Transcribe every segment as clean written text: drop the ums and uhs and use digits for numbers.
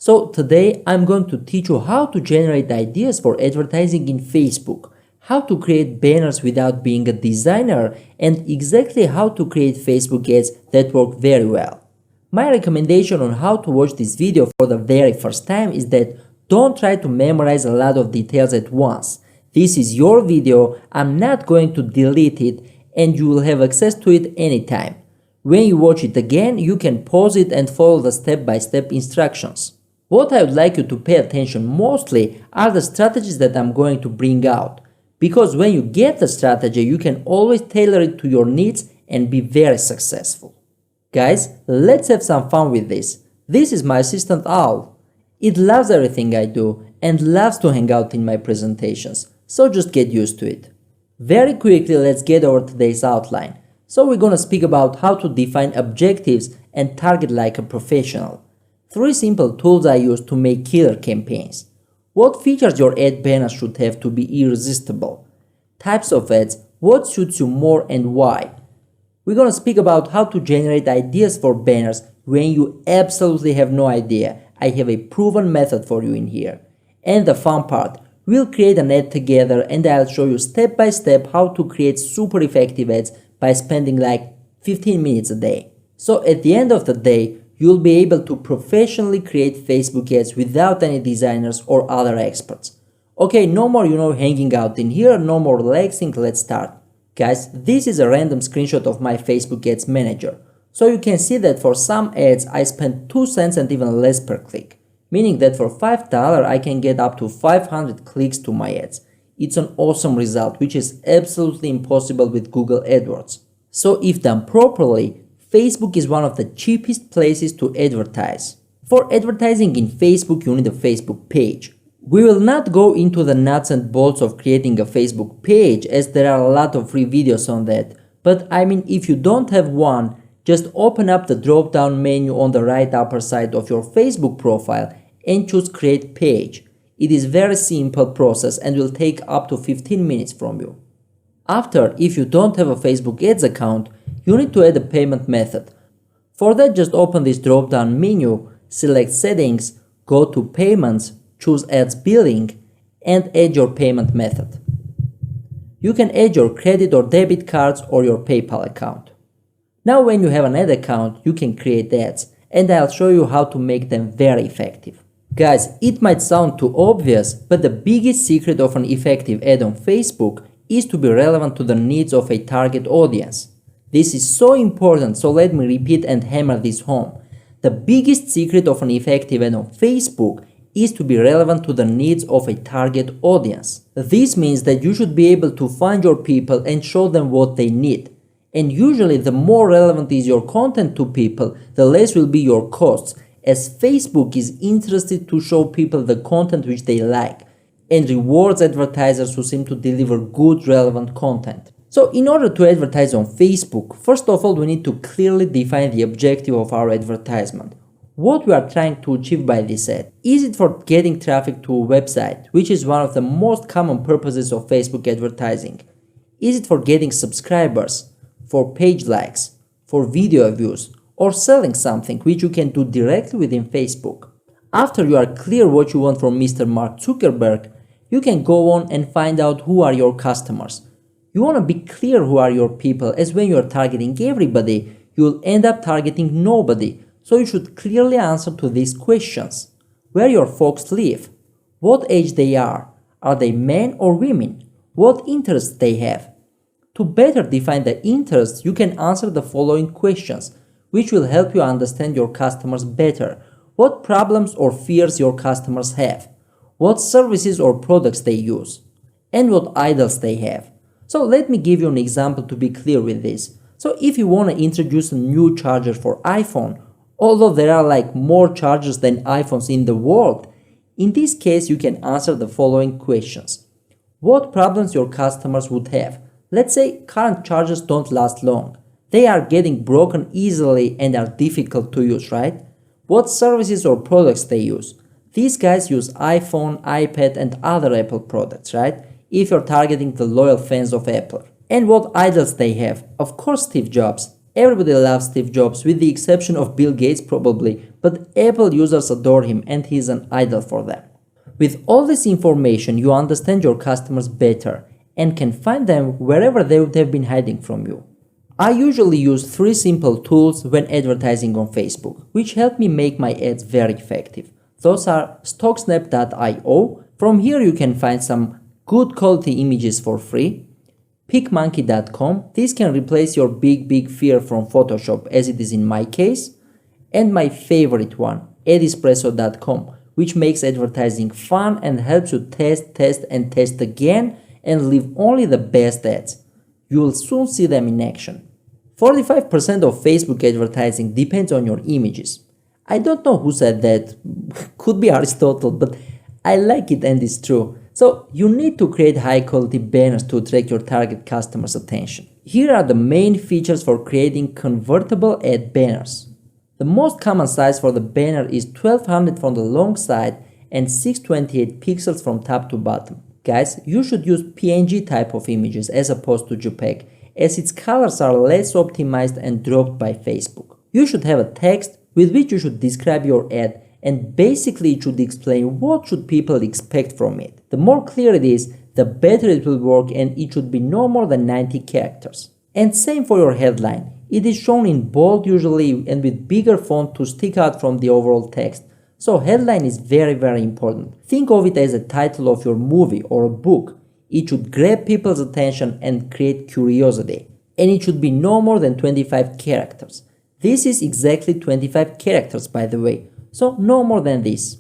So today I'm going to teach you how to generate ideas for advertising in Facebook, how to create banners without being a designer, and exactly how to create Facebook ads that work very well. My recommendation on how to watch this video for the very first time is that don't try to memorize a lot of details at once. This is your video, I'm not going to delete it, and you will have access to it anytime. When you watch it again, you can pause it and follow the step-by-step instructions. What I would like you to pay attention mostly are the strategies that I'm going to bring out. Because when you get the strategy, you can always tailor it to your needs and be very successful. Guys, let's have some fun with this. This is my assistant Owl. It loves everything I do and loves to hang out in my presentations, so just get used to it. Very quickly, let's get over today's outline. So we're gonna speak about how to define objectives and target like a professional. 3 simple tools I use to make killer campaigns. What features your ad banner should have to be irresistible. Types of ads, what suits you more and why. We're gonna speak about how to generate ideas for banners when you absolutely have no idea. I have a proven method for you in here. And the fun part, we'll create an ad together and I'll show you step by step how to create super effective ads by spending like 15 minutes a day. So at the end of the day, you'll be able to professionally create Facebook ads without any designers or other experts. Okay, no more hanging out in here, no more relaxing, let's start. Guys, this is a random screenshot of my Facebook ads manager. So you can see that for some ads I spend 2 cents and even less per click. Meaning that for $5 I can get up to 500 clicks to my ads. It's an awesome result which is absolutely impossible with Google AdWords. So if done properly, Facebook is one of the cheapest places to advertise. For advertising in Facebook, you need a Facebook page. We will not go into the nuts and bolts of creating a Facebook page as there are a lot of free videos on that. But I mean, if you don't have one, just open up the drop-down menu on the right upper side of your Facebook profile and choose Create Page. It is a very simple process and will take up to 15 minutes from you. After, if you don't have a Facebook ads account, you need to add a payment method. For that, just open this drop-down menu, select Settings, go to Payments, choose Ads Billing, and add your payment method. You can add your credit or debit cards or your PayPal account. Now when you have an ad account, you can create ads, and I'll show you how to make them very effective. Guys, it might sound too obvious, but the biggest secret of an effective ad on Facebook is to be relevant to the needs of a target audience. This is so important, so let me repeat and hammer this home. The biggest secret of an effective ad on Facebook is to be relevant to the needs of a target audience. This means that you should be able to find your people and show them what they need. And usually the more relevant is your content to people, the less will be your costs, as Facebook is interested to show people the content which they like and rewards advertisers who seem to deliver good relevant content. So in order to advertise on Facebook, first of all we need to clearly define the objective of our advertisement. What we are trying to achieve by this ad. Is it for getting traffic to a website, which is one of the most common purposes of Facebook advertising? Is it for getting subscribers, for page likes, for video views, or selling something which you can do directly within Facebook? After you are clear what you want from Mr. Mark Zuckerberg, you can go on and find out who are your customers. You want to be clear who are your people, as when you are targeting everybody, you will end up targeting nobody. So you should clearly answer to these questions. Where your folks live, what age they are they men or women, what interests they have. To better define the interests, you can answer the following questions, which will help you understand your customers better. What problems or fears your customers have, what services or products they use, and what idols they have. So let me give you an example to be clear with this. So if you want to introduce a new charger for iPhone, although there are like more chargers than iPhones in the world, in this case you can answer the following questions. What problems your customers would have? Let's say current chargers don't last long. They are getting broken easily and are difficult to use, right? What services or products they use? These guys use iPhone, iPad and other Apple products, right? If you're targeting the loyal fans of Apple. And what idols they have? Of course Steve Jobs. Everybody loves Steve Jobs with the exception of Bill Gates probably, but Apple users adore him and he is an idol for them. With all this information, you understand your customers better and can find them wherever they would have been hiding from you. I usually use 3 simple tools when advertising on Facebook, which help me make my ads very effective. Those are stocksnap.io. From here you can find some good quality images for free. PicMonkey.com. This can replace your big fear from Photoshop as it is in my case. And my favorite one, Adespresso.com, which makes advertising fun and helps you test again and leave only the best ads. You will soon see them in action. 45% of Facebook advertising depends on your images. I don't know who said that, could be Aristotle, but I like it and it's true. So you need to create high quality banners to attract your target customers' attention. Here are the main features for creating convertible ad banners. The most common size for the banner is 1200 from the long side and 628 pixels from top to bottom. Guys, you should use PNG type of images as opposed to JPEG, as its colors are less optimized and dropped by Facebook. You should have a text with which you should describe your ad, and basically it should explain what should people expect from it. The more clear it is, the better it will work, and it should be no more than 90 characters. And same for your headline. It is shown in bold usually and with bigger font to stick out from the overall text. So headline is very important. Think of it as a title of your movie or a book. It should grab people's attention and create curiosity. And it should be no more than 25 characters. This is exactly 25 characters, by the way. So no more than this.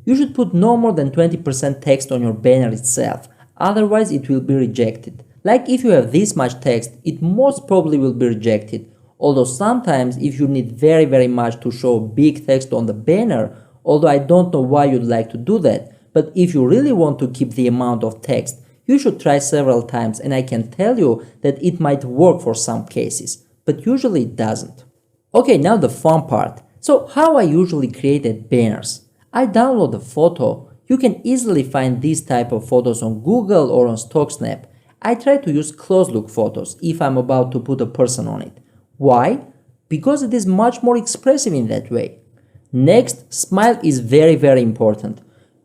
You should put no more than 20% text on your banner itself, otherwise it will be rejected. Like if you have this much text, it most probably will be rejected. Although sometimes if you need very much to show big text on the banner, although I don't know why you'd like to do that, but if you really want to keep the amount of text, you should try several times, and I can tell you that it might work for some cases, but usually it doesn't. Okay, now the fun part. So how I usually create banners. I download a photo. You can easily find these type of photos on Google or on StockSnap. I try to use close look photos if I'm about to put a person on it. Why? Because it is much more expressive in that way. Next, smile is very important.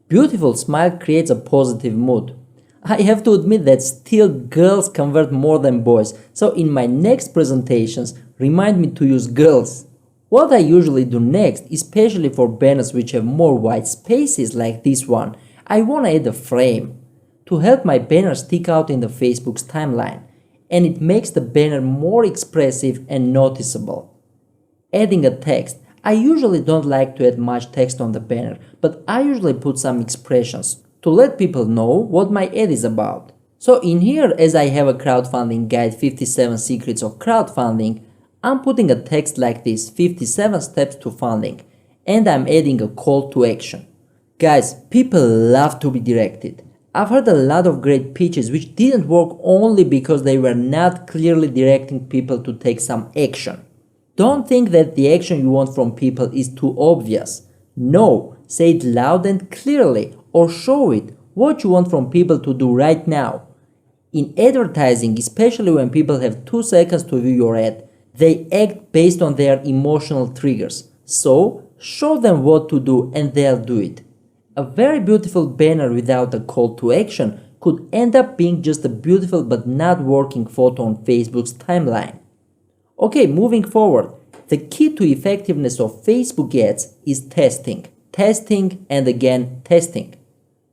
Beautiful smile creates a positive mood. I have to admit that still girls convert more than boys, so in my next presentations, remind me to use girls. What I usually do next, especially for banners which have more white spaces like this one, I want to add a frame to help my banner stick out in the Facebook's timeline, and it makes the banner more expressive and noticeable. Adding a text. I usually don't like to add much text on the banner, but I usually put some expressions to let people know what my ad is about. So in here, as I have a crowdfunding guide 57 secrets of crowdfunding, I'm putting a text like this, 57 steps to funding, and I'm adding a call to action. Guys, people love to be directed. I've heard a lot of great pitches which didn't work only because they were not clearly directing people to take some action. Don't think that the action you want from people is too obvious. No, say it loud and clearly, or show it what you want from people to do right now. In advertising, especially when people have 2 seconds to view your ad, they act based on their emotional triggers. So, show them what to do and they'll do it. A very beautiful banner without a call to action could end up being just a beautiful but not working photo on Facebook's timeline. Okay, moving forward, the key to effectiveness of Facebook ads is testing. Testing and again testing.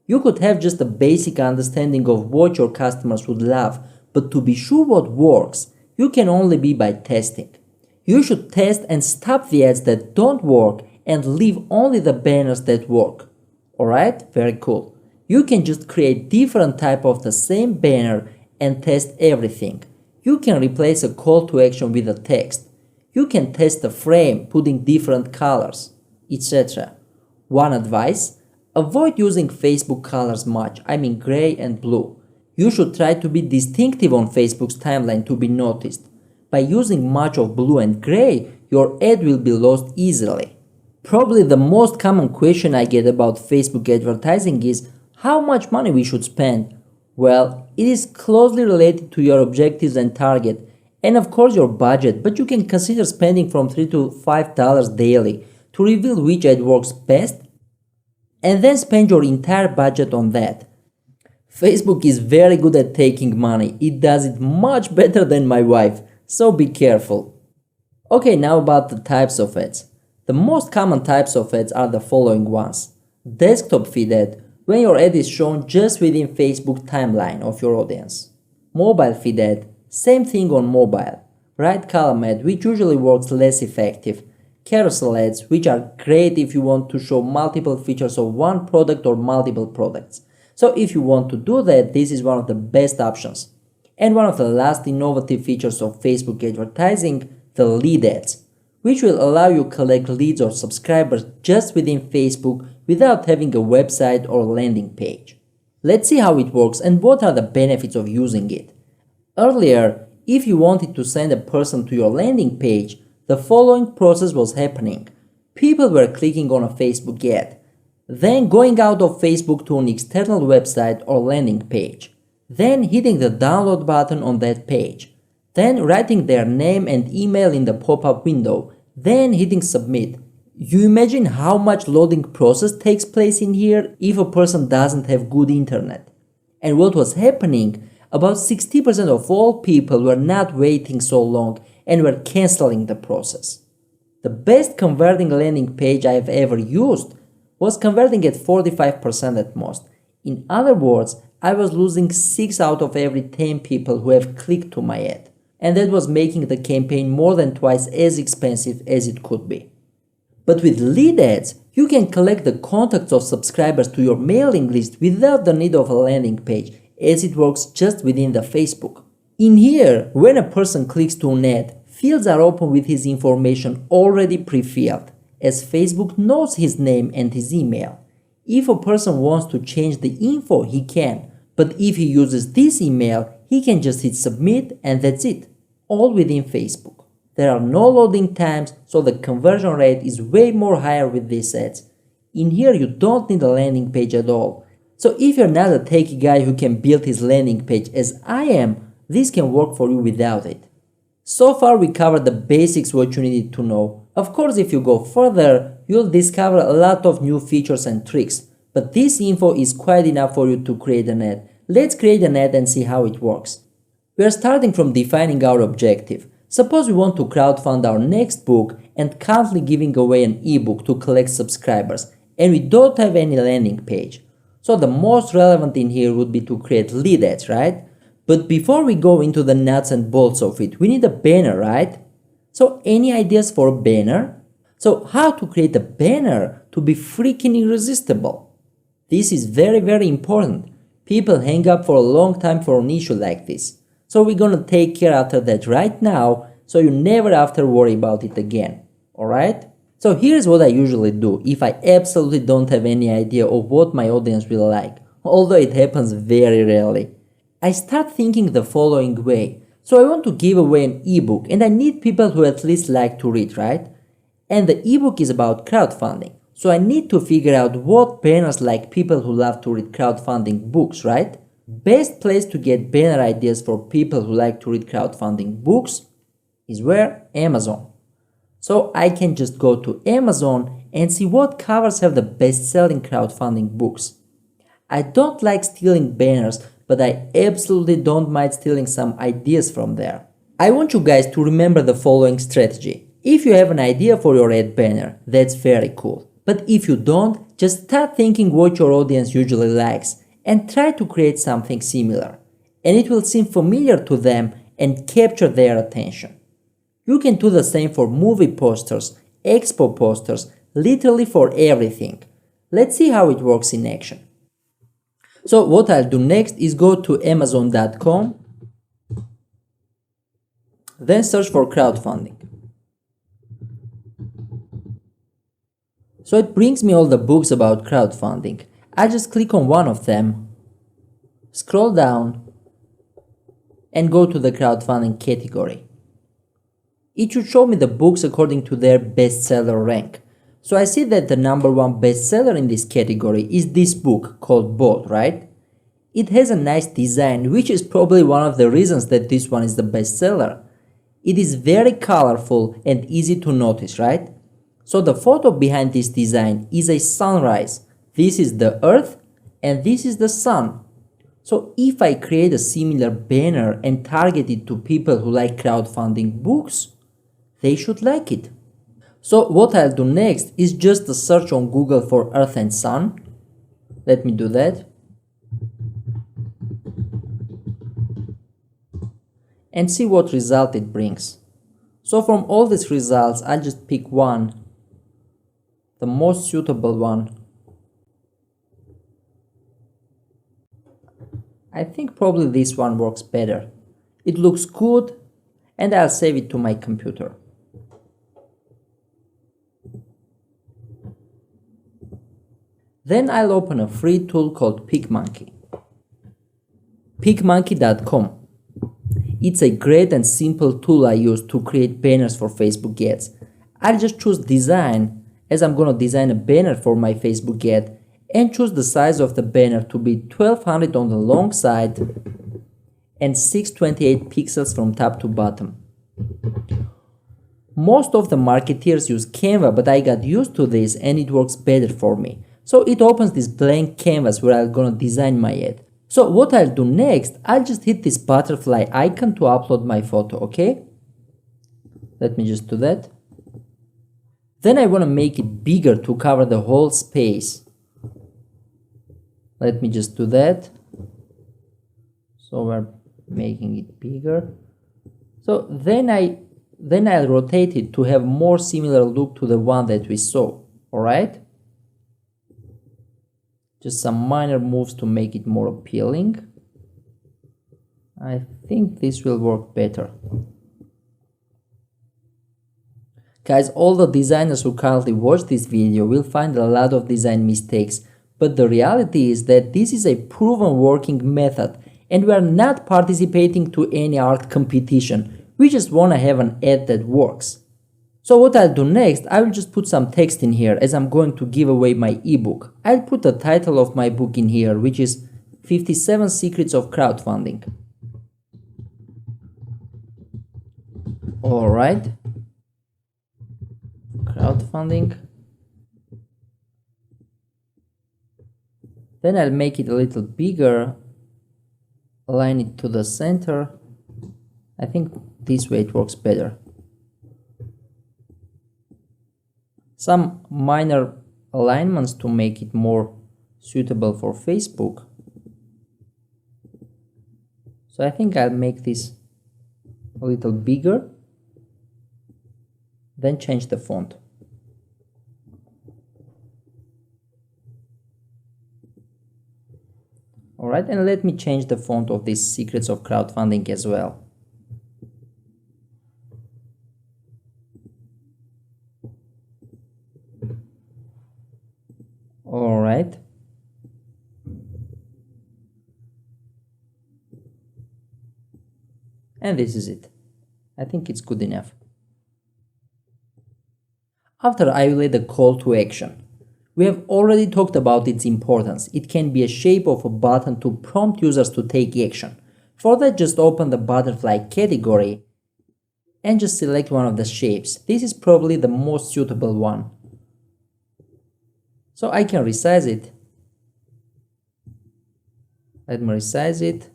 You could have just a basic understanding of what your customers would love, but to be sure what works, you can only be by testing. You should test and stop the ads that don't work and leave only the banners that work. Alright? Very cool. You can just create different type of the same banner and test everything. You can replace a call to action with a text. You can test a frame, putting different colors, etc. One advice, avoid using Facebook colors much, I mean gray and blue. You should try to be distinctive on Facebook's timeline to be noticed. By using much of blue and gray, your ad will be lost easily. Probably the most common question I get about Facebook advertising is how much money we should spend. Well, it is closely related to your objectives and target, and of course your budget, but you can consider spending from $3 to $5 daily to reveal which ad works best, and then spend your entire budget on that. Facebook is very good at taking money. It does it much better than my wife, so be careful. Okay, now about the types of ads. The most common types of ads are the following ones. Desktop feed ad, when your ad is shown just within Facebook timeline of your audience. Mobile feed ad, same thing on mobile. Right column ad, which usually works less effective. Carousel ads, which are great if you want to show multiple features of one product or multiple products. So if you want to do that, this is one of the best options. And one of the last innovative features of Facebook advertising, the lead ads, which will allow you to collect leads or subscribers just within Facebook without having a website or landing page. Let's see how it works and what are the benefits of using it. Earlier, if you wanted to send a person to your landing page, the following process was happening. People were clicking on a Facebook ad, then going out of Facebook to an external website or landing page, then hitting the download button on that page, then writing their name and email in the pop-up window, then hitting submit. You imagine how much loading process takes place in here if a person doesn't have good internet. And what was happening, about 60% of all people were not waiting so long and were canceling the process. The best converting landing page I have ever used was converting at 45% at most. In other words, I was losing 6 out of every 10 people who have clicked to my ad. And that was making the campaign more than twice as expensive as it could be. But with lead ads, you can collect the contacts of subscribers to your mailing list without the need of a landing page, as it works just within the Facebook. In here, when a person clicks to an ad, fields are open with his information already pre-filled, as Facebook knows his name and his email. If a person wants to change the info, he can, but if he uses this email, he can just hit submit and that's it, all within Facebook. There are no loading times, so the conversion rate is way more higher with these ads. In here, you don't need a landing page at all. So if you're not a techie guy who can build his landing page as I am, this can work for you without it. So far we covered the basics what you needed to know. Of course, if you go further, you'll discover a lot of new features and tricks, but this info is quite enough for you to create an ad. Let's create an ad and see how it works. We are starting from defining our objective. Suppose we want to crowdfund our next book and currently giving away an ebook to collect subscribers, and we don't have any landing page. So the most relevant in here would be to create lead ads, right? But before we go into the nuts and bolts of it, we need a banner, right? So any ideas for a banner? So how to create a banner to be freaking irresistible? This is very important. People hang up for a long time for an issue like this. So we're gonna take care after that right now, so you never after worry about it again, alright? So here's what I usually do if I absolutely don't have any idea of what my audience will like, although it happens very rarely. I start thinking the following way. So I want to give away an ebook and I need people who at least like to read, right? And the ebook is about crowdfunding. So I need to figure out what banners like people who love to read crowdfunding books, right? Best place to get banner ideas for people who like to read crowdfunding books is where? Amazon. So I can just go to Amazon and see what covers have the best-selling crowdfunding books. I don't like stealing banners, but I absolutely don't mind stealing some ideas from there. I want you guys to remember the following strategy. If you have an idea for your ad banner, that's very cool. But if you don't, just start thinking what your audience usually likes and try to create something similar. And it will seem familiar to them and capture their attention. You can do the same for movie posters, expo posters, literally for everything. Let's see how it works in action. So what I'll do next is go to Amazon.com, then search for crowdfunding. So it brings me all the books about crowdfunding. I just click on one of them, scroll down, and go to the crowdfunding category. It should show me the books according to their bestseller rank. So I see that the number one bestseller in this category is this book called Bold, right? It has a nice design, which is probably one of the reasons that this one is the bestseller. It is very colorful and easy to notice, right? So the photo behind this design is a sunrise. This is the earth and this is the sun. So if I create a similar banner and target it to people who like crowdfunding books, they should like it. So what I'll do next is just a search on Google for earth and sun. Let me do that. And see what result it brings. So from all these results, I'll just pick one, the most suitable one. I think probably this one works better. It looks good and I'll save it to my computer. Then I'll open a free tool called PicMonkey. PicMonkey.com. It's a great and simple tool I use to create banners for Facebook ads. I'll just choose design, as I'm gonna design a banner for my Facebook ad, and choose the size of the banner to be 1200 on the long side and 628 pixels from top to bottom. Most of the marketeers use Canva, but I got used to this and it works better for me. So it opens this blank canvas where I'm gonna design my ad. So what I'll do next, I'll just hit this butterfly icon to upload my photo, okay? Let me just do that. Then I want to make it bigger to cover the whole space. Let me just do that. So we're making it bigger. So then I'll rotate it to have more similar look to the one that we saw, alright? Just some minor moves to make it more appealing. I think this will work better. Guys, all the designers who currently watch this video will find a lot of design mistakes, but the reality is that this is a proven working method and we are not participating to any art competition. We just want to have an ad that works. So what I'll do next, I will just put some text in here as I'm going to give away my ebook. I'll put the title of my book in here, which is 57 Secrets of Crowdfunding. Alright. Crowdfunding. Then I'll make it a little bigger, align it to the center. I think this way it works better. Some minor alignments to make it more suitable for Facebook. So I think I'll make this a little bigger, then change the font. Alright, and let me change the font of these Secrets of Crowdfunding as well. Alright. And this is it. I think it's good enough. After, I will add a call to action. We have already talked about its importance. It can be a shape of a button to prompt users to take action. For that, just open the butterfly category and just select one of the shapes. This is probably the most suitable one. So I can resize it. Let me resize it.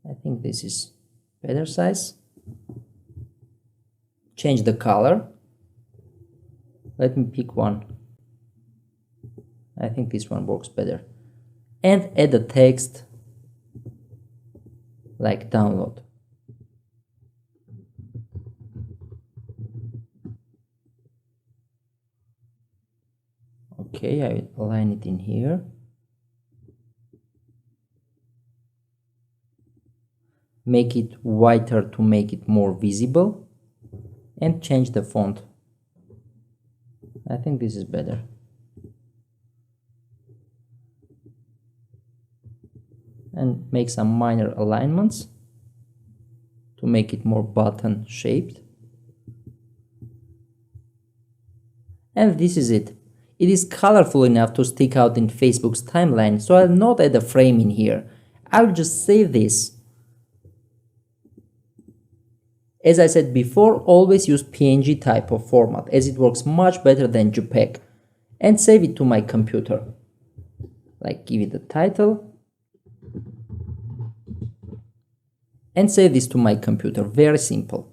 I think this is better size. Change the color. Let me pick one. I think this one works better. And add the text like download. Okay, I will align it in here. Make it whiter to make it more visible. And change the font. I think this is better. And make some minor alignments to make it more button shaped. And this is it. It is colorful enough to stick out in Facebook's timeline, so I'll not add a frame in here. I'll just save this As I said before, always use PNG type of format as it works much better than JPEG, and save it to my computer. Like give it the title and save this to my computer. Very simple.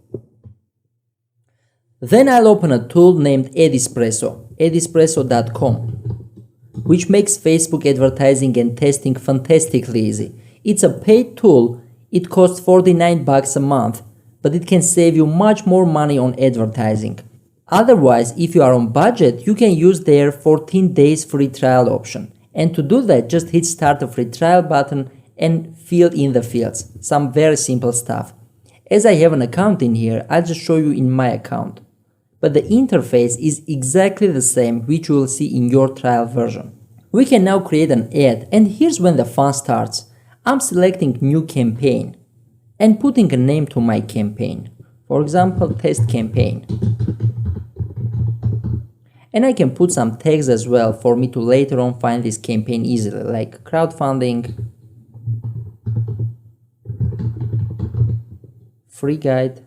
Then I'll open a tool named edespresso.com, which makes Facebook advertising and testing fantastically easy. It's a paid tool. It costs $49 a month, but it can save you much more money on advertising. Otherwise, if you are on budget, you can use their 14 days free trial option. And to do that, just hit start a free trial button and fill in the fields. Some very simple stuff. As I have an account in here, I'll just show you in my account. But the interface is exactly the same which you will see in your trial version. We can now create an ad, and here's when the fun starts. I'm selecting new campaign and putting a name to my campaign. For example, test campaign. And I can put some tags as well for me to later on find this campaign easily, like crowdfunding, free guide,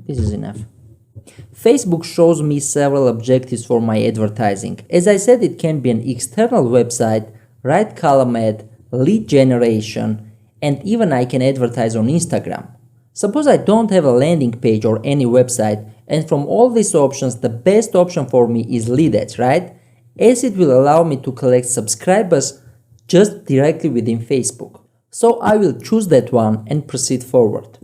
this is enough. Facebook shows me several objectives for my advertising. As I said, it can be an external website, right column ad, lead generation, and even I can advertise on Instagram. Suppose I don't have a landing page or any website, and from all these options, the best option for me is lead ads, right? As it will allow me to collect subscribers just directly within Facebook. So I will choose that one and proceed forward.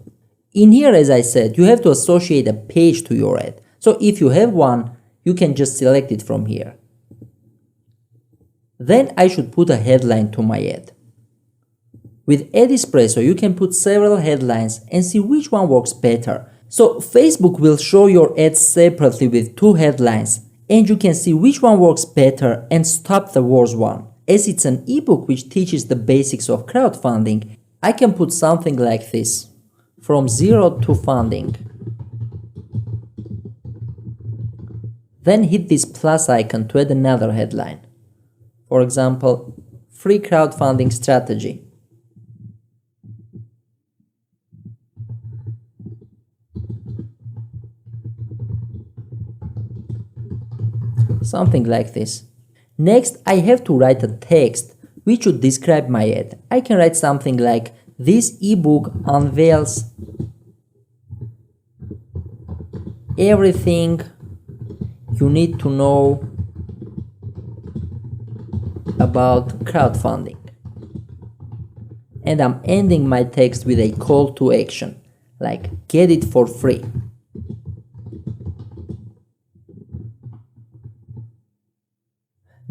In here, as I said, you have to associate a page to your ad. So if you have one, you can just select it from here. Then I should put a headline to my ad. With Edespresso, you can put several headlines and see which one works better. So Facebook will show your ads separately with two headlines, and you can see which one works better and stop the worst one. As it's an ebook which teaches the basics of crowdfunding, I can put something like this: from zero to funding. Then hit this plus icon to add another headline. For example, free crowdfunding strategy. Something like this. Next, I have to write a text which should describe my ad. I can write something like, this ebook unveils everything you need to know about crowdfunding. And I'm ending my text with a call to action, like get it for free.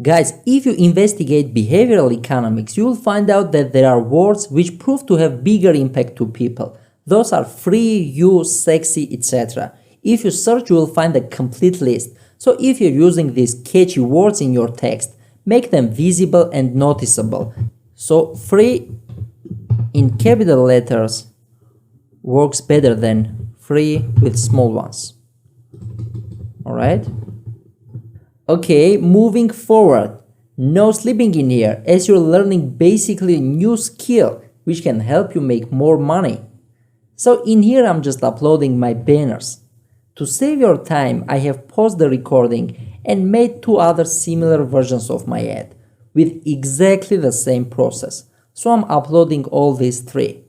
Guys, if you investigate behavioral economics, you will find out that there are words which prove to have bigger impact to people. Those are free, use, sexy, etc. If you search, you will find a complete list. So if you're using these catchy words in your text, make them visible and noticeable. So free in capital letters works better than free with small ones. Alright? Okay, moving forward, no sleeping in here, as you're learning basically a new skill which can help you make more money. So in here I'm just uploading my banners. To save your time, I have paused the recording and made two other similar versions of my ad with exactly the same process. So I'm uploading all these three.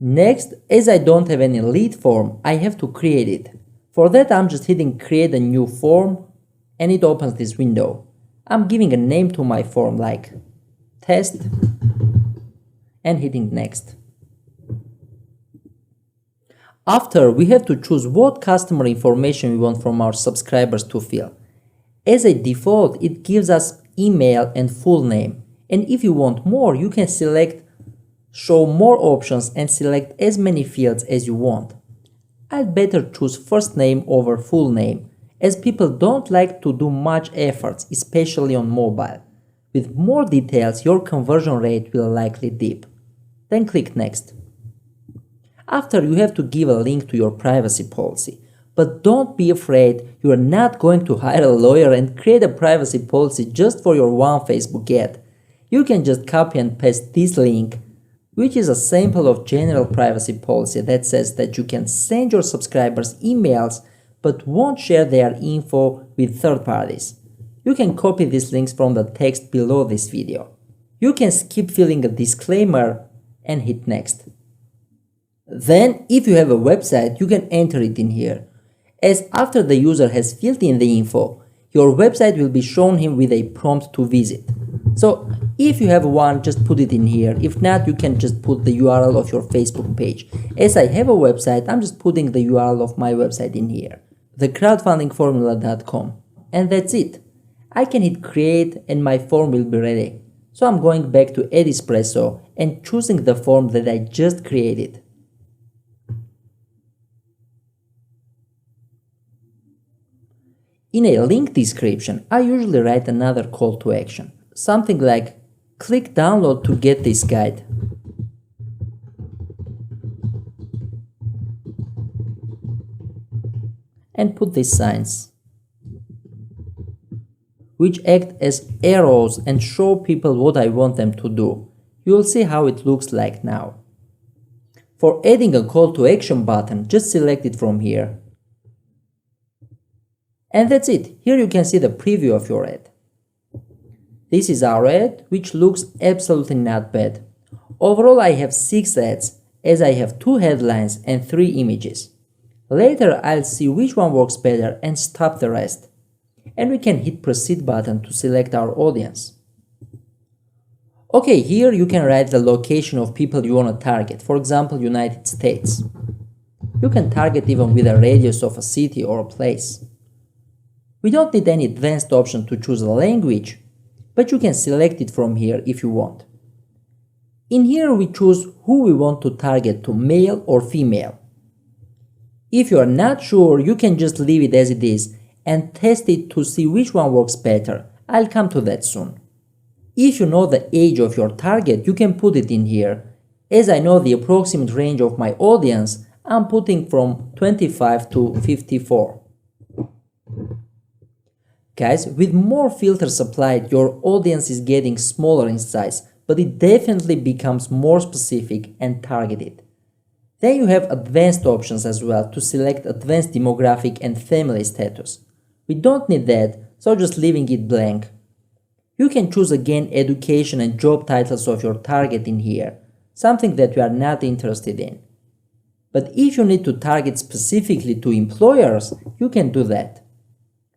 Next, as I don't have any lead form, I have to create it. For that, I'm just hitting create a new form, and it opens this window. I'm giving a name to my form like test and hitting next. After, we have to choose what customer information we want from our subscribers to fill. As a default, it gives us email and full name. And if you want more, you can select show more options and select as many fields as you want. I'd better choose first name over full name, as people don't like to do much efforts, especially on mobile. With more details, your conversion rate will likely dip. Then click next. After, you have to give a link to your privacy policy. But don't be afraid, you are not going to hire a lawyer and create a privacy policy just for your one Facebook ad. You can just copy and paste this link, which is a sample of general privacy policy that says that you can send your subscribers emails but won't share their info with third parties. You can copy these links from the text below this video. You can skip filling a disclaimer and hit next. Then, if you have a website, you can enter it in here, as after the user has filled in the info, your website will be shown him with a prompt to visit. So, if you have one, just put it in here. If not, you can just put the URL of your Facebook page. As I have a website, I'm just putting the URL of my website in here, thecrowdfundingformula.com, and that's it. I can hit create and my form will be ready. So I'm going back to Espresso and choosing the form that I just created. In a link description, I usually write another call to action. Something like, click download to get this guide. And put these signs, which act as arrows and show people what I want them to do. You'll see how it looks like now. For adding a call to action button, just select it from here. And that's it. Here you can see the preview of your ad. This is our ad, which looks absolutely not bad. Overall, I have 6 ads, as I have 2 headlines and 3 images. Later, I'll see which one works better and stop the rest. And we can hit proceed button to select our audience. Okay, here you can write the location of people you want to target, for example, United States. You can target even with a radius of a city or a place. We don't need any advanced option to choose a language, but you can select it from here if you want. In here we choose who we want to target to, male or female. If you are not sure, you can just leave it as it is and test it to see which one works better. I'll come to that soon. If you know the age of your target, you can put it in here. As I know the approximate range of my audience, I'm putting from 25 to 54. Guys, with more filters applied, your audience is getting smaller in size, but it definitely becomes more specific and targeted. Then you have advanced options as well to select advanced demographic and family status. We don't need that, so just leaving it blank. You can choose again education and job titles of your target in here, something that you are not interested in. But if you need to target specifically to employers, you can do that.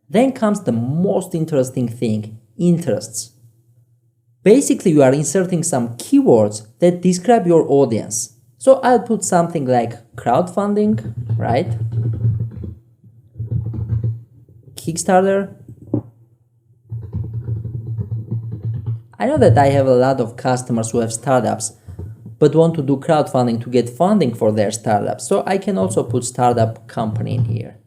Then comes the most interesting thing, interests. Basically, you are inserting some keywords that describe your audience. So I'll put something like crowdfunding, right? Kickstarter. I know that I have a lot of customers who have startups, but want to do crowdfunding to get funding for their startups. So I can also put startup company in here.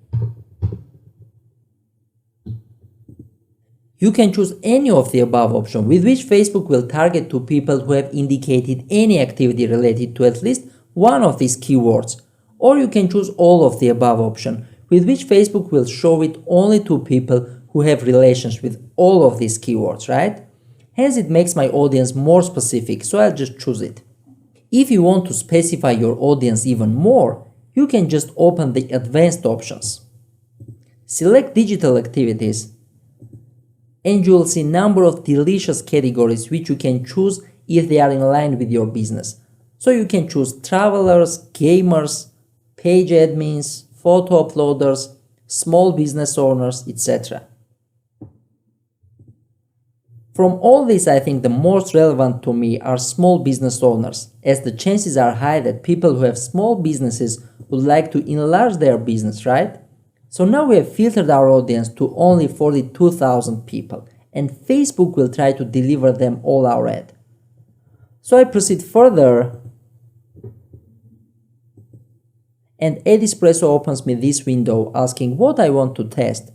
You can choose any of the above options, with which Facebook will target to people who have indicated any activity related to at least one of these keywords. Or you can choose all of the above options, with which Facebook will show it only to people who have relations with all of these keywords, right? Hence it makes my audience more specific, so I'll just choose it. If you want to specify your audience even more, you can just open the advanced options. Select digital activities, and you will see a number of delicious categories which you can choose if they are in line with your business. So you can choose travelers, gamers, page admins, photo uploaders, small business owners, etc. From all this, I think the most relevant to me are small business owners, as the chances are high that people who have small businesses would like to enlarge their business, right? So now we have filtered our audience to only 42,000 people, and Facebook will try to deliver them all our ad. So I proceed further, and Espresso opens me this window asking what I want to test.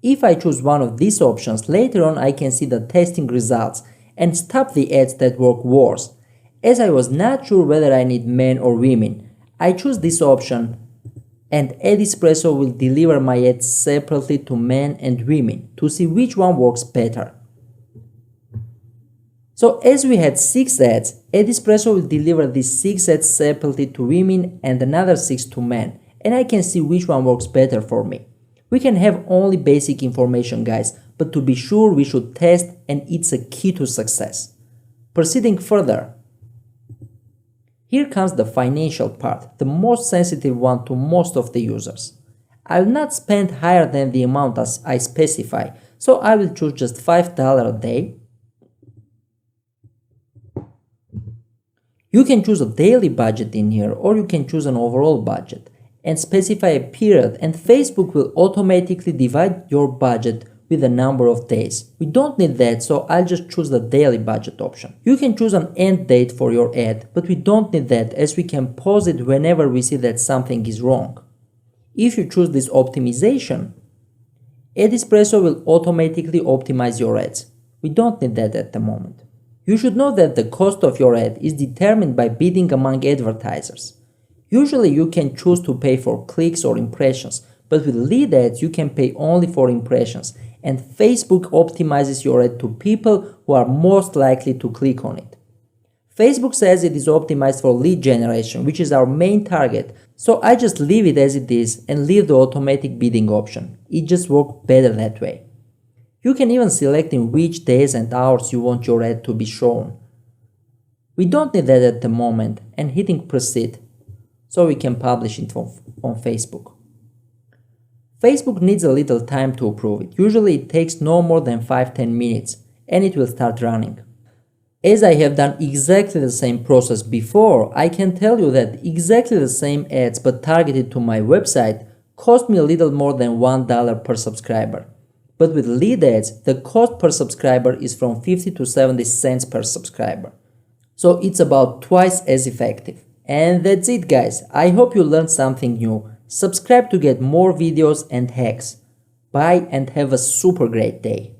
If I choose one of these options, later on I can see the testing results and stop the ads that work worse. As I was not sure whether I need men or women, I choose this option, and Espresso will deliver my ads separately to men and women to see which one works better. So as we had 6 ads, Espresso will deliver these 6 ads separately to women and another 6 to men, and I can see which one works better for me. We can have only basic information, guys, but to be sure we should test, and it's a key to success. Proceeding further, here comes the financial part, the most sensitive one to most of the users. I will not spend higher than the amount as I specify, so I will choose just $5 a day. You can choose a daily budget in here, or you can choose an overall budget and specify a period, and Facebook will automatically divide your budget with a number of days. We don't need that, so I'll just choose the daily budget option. You can choose an end date for your ad, but we don't need that as we can pause it whenever we see that something is wrong. If you choose this optimization, Espresso will automatically optimize your ads. We don't need that at the moment. You should know that the cost of your ad is determined by bidding among advertisers. Usually you can choose to pay for clicks or impressions, but with lead ads you can pay only for impressions, and Facebook optimizes your ad to people who are most likely to click on it. Facebook says it is optimized for lead generation, which is our main target, so I just leave it as it is and leave the automatic bidding option. It just works better that way. You can even select in which days and hours you want your ad to be shown. We don't need that at the moment, and hitting proceed, so we can publish it on Facebook. Facebook needs a little time to approve it. Usually it takes no more than 5-10 minutes, and it will start running. As I have done exactly the same process before, I can tell you that exactly the same ads but targeted to my website cost me a little more than $1 per subscriber. But with lead ads, the cost per subscriber is from 50 to 70 cents per subscriber. So it's about twice as effective. And that's it, guys. I hope you learned something new. Subscribe to get more videos and hacks. Bye and have a super great day.